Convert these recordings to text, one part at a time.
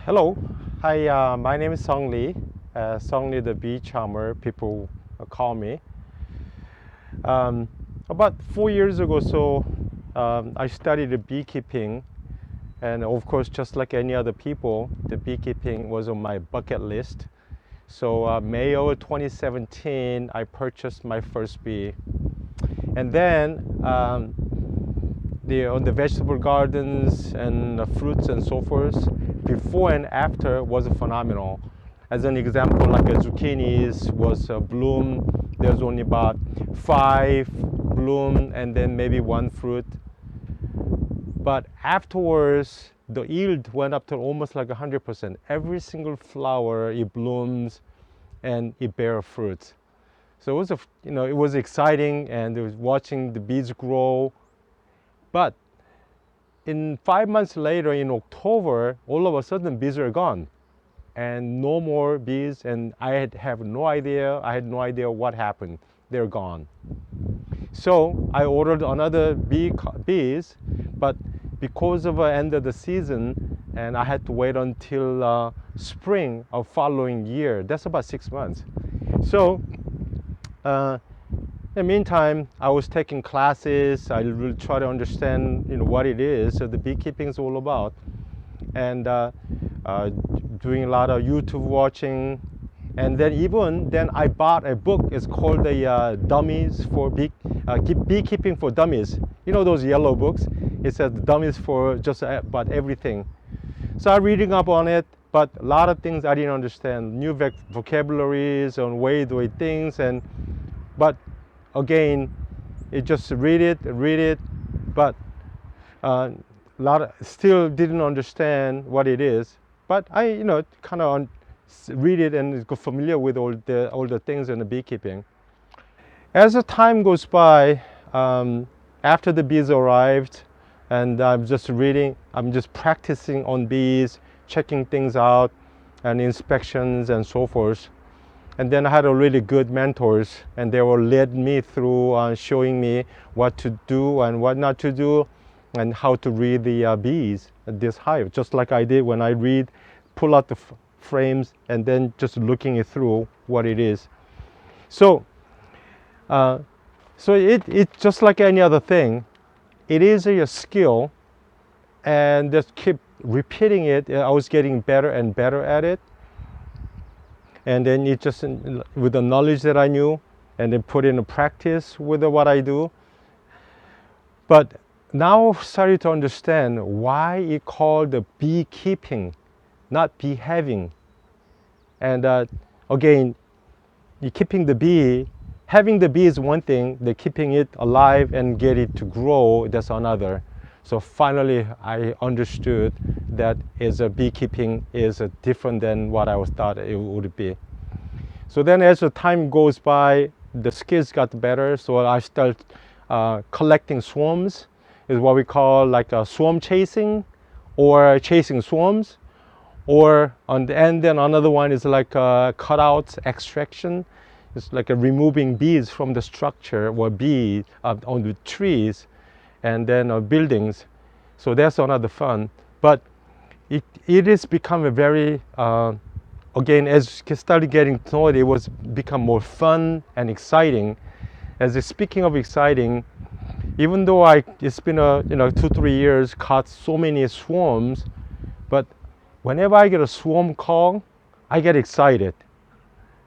Hello, hi. My name is Sung Lee. Sung Lee, the bee charmer, people call me. Um, about 4 years ago, I studied beekeeping, and of course, just like any other people, the beekeeping was on my bucket list. May of 2017, I purchased my first bee, and then on the vegetable gardens and the fruits and so forth, before and after was phenomenal. As an example, like a zucchinis was a bloom, there's only about 5 bloom and then maybe 1 fruit. But afterwards, the yield went up to almost like 100%. Every single flower, it blooms and it bears fruit. So it was, it was exciting, and it was watching the bees grow. But in 5 months later, in October, all of a sudden bees are gone and no more bees, and have no idea. I had no idea what happened. They're gone. So I ordered another bees, but because of the end of the season, and I had to wait until spring of following year. That's about 6 months. So in the meantime, I was taking classes. I will try to understand, what it is, so the beekeeping is all about, and doing a lot of YouTube watching, and then I bought a book. It's called the Dummies for Beekeeping for Dummies. You know those yellow books? It says dummies for just about everything. So I'm reading up on it, but a lot of things I didn't understand. New vocabularies and way to do things, but again, it just read it, but still didn't understand what it is. But I, kind of read it and get familiar with all the things in the beekeeping. As the time goes by, after the bees arrived, and I'm just practicing on bees, checking things out, and inspections and so forth. And then I had a really good mentors, and they will led me through showing me what to do and what not to do, and how to read the bees at this hive, just like I did when I pull out the frames and then just looking it through what it is. So it just like any other thing, it is a skill, and just keep repeating it. I was getting better and better at it. And then it just, with the knowledge that I knew, and then put into practice with what I do. But now started to understand why it called the beekeeping, not bee having. And again, you keeping the bee, having the bee is one thing, the keeping it alive and get it to grow, that's another. So finally, I understood that beekeeping is different than what I thought it would be. So then, as the time goes by, the skills got better. So I start collecting swarms, is what we call like a swarm chasing, or chasing swarms, and then another one is like cutout extraction. It's like removing bees from the structure or bees on the trees, and then buildings. So that's another fun. But it has become a very, again, as I started getting to know it, it was become more fun and exciting. Speaking of exciting, even though it's been 2-3 years, caught so many swarms, but whenever I get a swarm call, I get excited.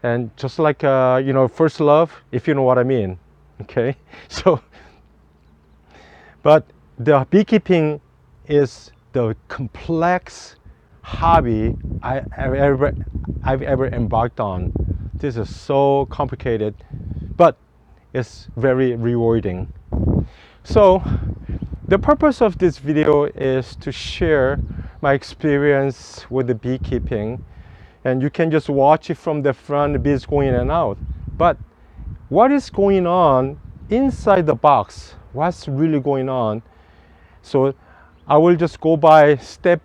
And just like, first love, if you know what I mean, okay? So, but the beekeeping is the complex hobby I've ever embarked on. This is so complicated, but it's very rewarding. So the purpose of this video is to share my experience with the beekeeping, and you can just watch it from the front, the bees going in and out. But what is going on inside the box? What's really going on? So I will just go by step,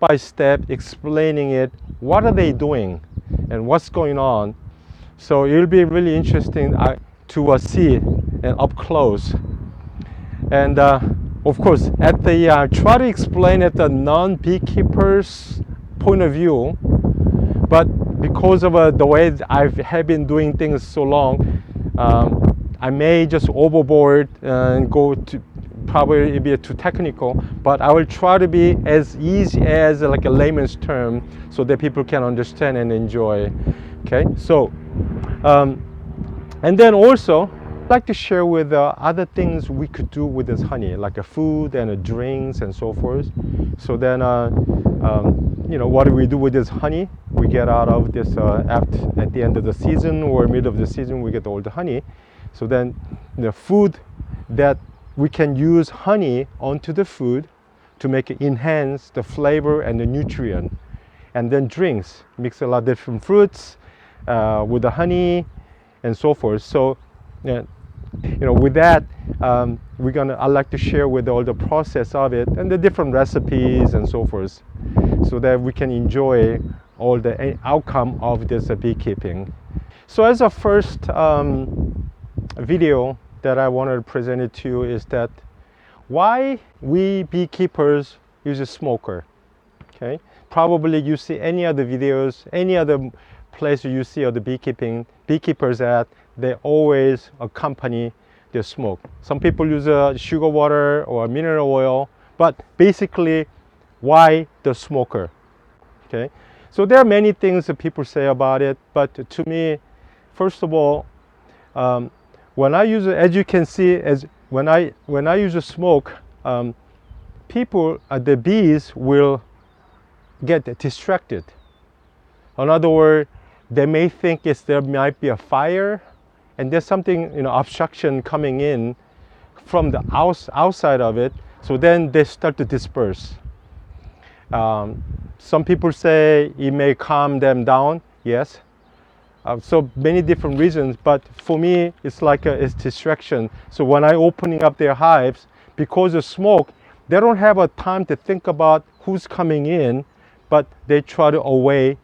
explaining it. What are they doing and what's going on? So it'll be really interesting to see it and up close. And of course, try to explain at the non-beekeepers point of view, but because of the way I have been doing things so long, I may just overboard and go to probably be too technical, but I will try to be as easy as like a layman's term so that people can understand and enjoy. Okay, so and then also I'd like to share with other things we could do with this honey, like a food and drinks and so forth. So then you know, what do we do with this honey we get out of this at the end of the season or middle of the season? We get all the honey. So then the food that we can use honey onto the food to make it enhance the flavor and the nutrient. And then drinks, mix a lot of different fruits with the honey and so forth. So you know, with that, I'd like to share with all the process of it and the different recipes and so forth, so that we can enjoy all the outcome of this beekeeping. So as a first video that I wanted to present it to you is that why we beekeepers use a smoker. Okay, probably you see any other videos, any other place you see of the beekeepers at, they always accompany the smoke. Some people use sugar water or mineral oil, but basically, why the smoker? Okay, so there are many things that people say about it, but to me, first of all, when I use it, as you can see, when I use a smoke, people, the bees will get distracted. In other words, they may think there might be a fire, and there's something, you know, obstruction coming in from the outside of it. So then they start to disperse. Some people say it may calm them down. Yes. So many different reasons, but for me, it's like it's distraction. So when I opening up their hives, because of smoke, they don't have a time to think about who's coming in, but they try to away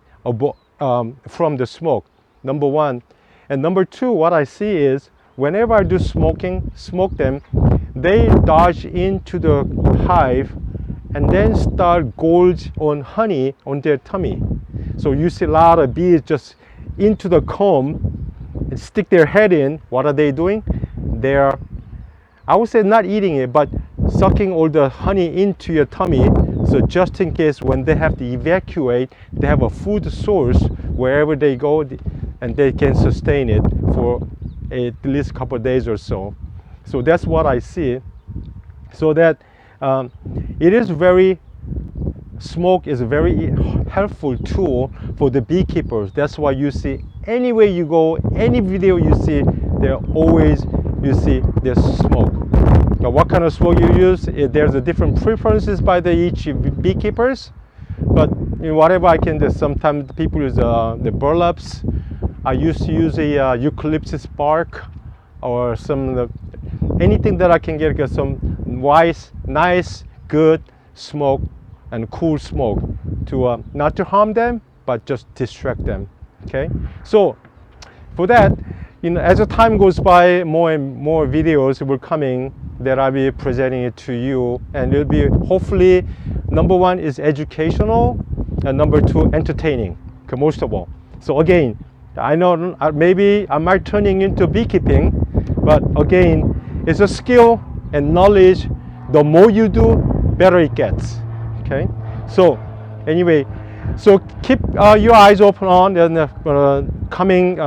from the smoke. Number one. And number two, what I see is whenever I do smoke them, they dodge into the hive and then start gorge on honey on their tummy. So you see a lot of bees just into the comb and stick their head in. What are they doing? They're, I would say, not eating it, but sucking all the honey into your tummy. So just in case when they have to evacuate, they have a food source wherever they go, and they can sustain it for at least a couple of days or so. So that's what I see. So that smoke is a very helpful tool for the beekeepers. That's why you see anywhere you go, any video you see, you see there's smoke. Now, what kind of smoke you use? There's a different preferences by each beekeepers, but whatever I can do. Sometimes people use the burlaps. I used to use a eucalyptus bark or anything that I can get some nice, good smoke and cool smoke to not to harm them, but just distract them. Okay, so for that, as the time goes by, more and more videos will coming that I'll be presenting it to you, and it'll be hopefully number one is educational, and number two entertaining, most of all. So again, I know maybe I might turning into beekeeping, but again, it's a skill and knowledge. The more you do, better it gets. Okay. So anyway, so keep your eyes open on the coming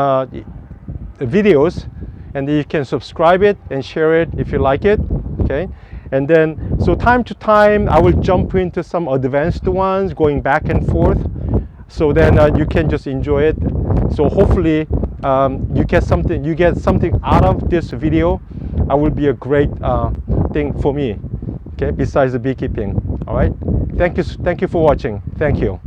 videos, and you can subscribe it and share it if you like it. Okay. And then, so time to time, I will jump into some advanced ones, going back and forth, so then you can just enjoy it. So hopefully you get something out of this video. I will be a great thing for me. Okay, besides the beekeeping. All right. Thank you for watching. Thank you.